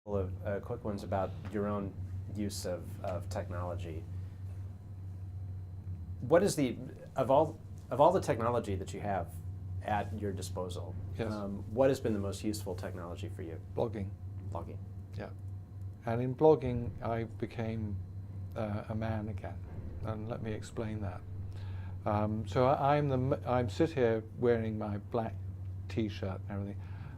Of quick ones about your own use of technology. What is of all the technology that you have at your disposal, Yes. What has been the most useful technology for you? Blogging. Blogging. Yeah. And in blogging, I became a man again. And let me explain that. So I'm sit here wearing my black T-shirt and everything.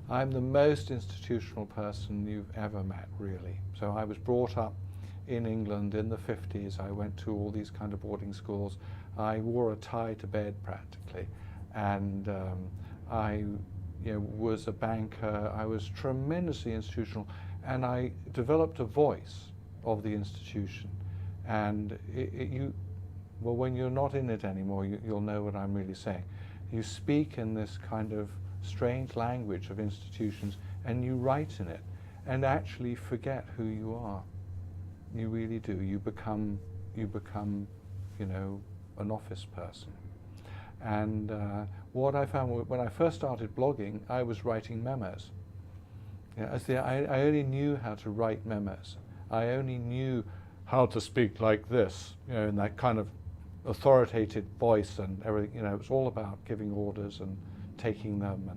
I'm the most institutional person you've ever met, really. So I was brought up in England in the 50s. I went to all these kind of boarding schools. I wore a tie to bed practically, and I was a banker. I was tremendously institutional, and I developed a voice of the institution. And well, when you're not in it anymore, you'll know what I'm really saying. You speak in this kind of strange language of institutions, and you write in it, and actually forget who you are. You really do. You become, an office person. And what I found when I first started blogging, I was writing memos. I only knew how to write memos. I only knew how to speak like this, in that kind of authoritative voice and everything. It was all about giving orders and taking them,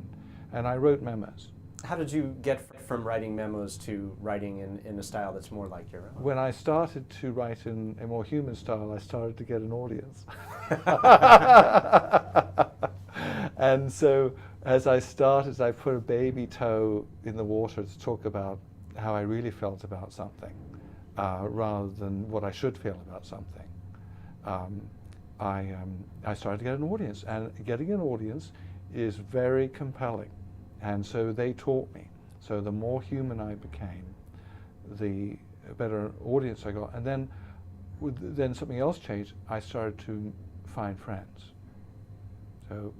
and I wrote memos. How did you get from writing memos to writing in a style that's more like your own? When I started to write in a more human style, I started to get an audience. And so as I put a baby toe in the water to talk about how I really felt about something, rather than what I should feel about something. I started to get an audience, and getting an audience is very compelling, and so they taught me. So the more human I became, the better audience I got, and then something else changed. I started to find friends. So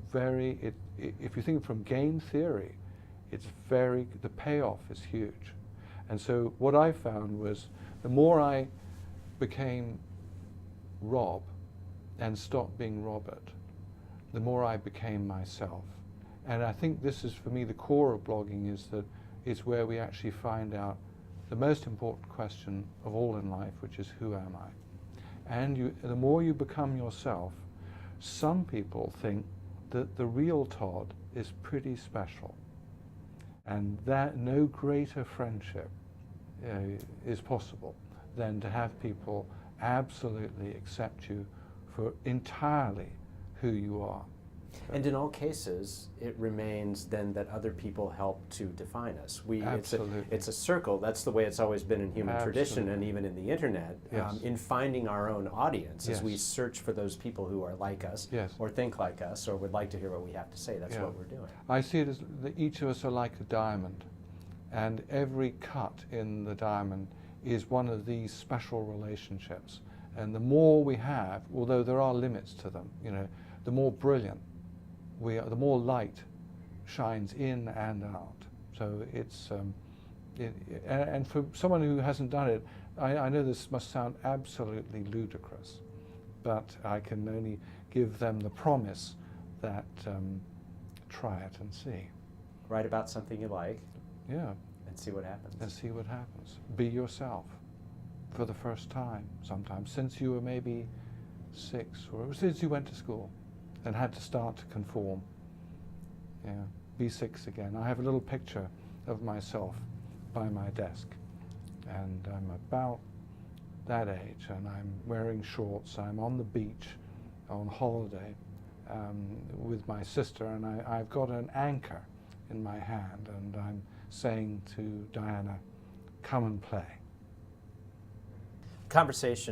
if you think from game theory, the payoff is huge. And so what I found was the more I became Rob and stopped being Robert, the more I became myself. And I think this is, for me, the core of blogging, is that it's where we actually find out the most important question of all in life, which is, who am I? And the more you become yourself, some people think that the real Todd is pretty special, and that no greater friendship is possible than to have people absolutely accept you for entirely who you are. And in all cases, it remains then that other people help to define us. Absolutely. It's a circle. That's the way it's always been in human tradition, and even in the internet, yes. In finding our own audience, yes. as we search for those people who are like us, yes. or think like us, or would like to hear what we have to say. That's what we're doing. I see it as that each of us are like a diamond, and every cut in the diamond is one of these special relationships. And the more we have, although there are limits to them, the more brilliant we are, the more light shines in and out. So it's, and for someone who hasn't done it, I know this must sound absolutely ludicrous, but I can only give them the promise that try it and see. Write about something you like. Yeah. And see what happens. And see what happens. Be yourself for the first time sometimes, since you were maybe 6, or since you went to school and had to start to conform. Yeah, be 6 again. I have a little picture of myself by my desk, and I'm about that age, and I'm wearing shorts. I'm on the beach on holiday with my sister, and I've got an anchor in my hand, and I'm saying to Diana, come and play. Conversation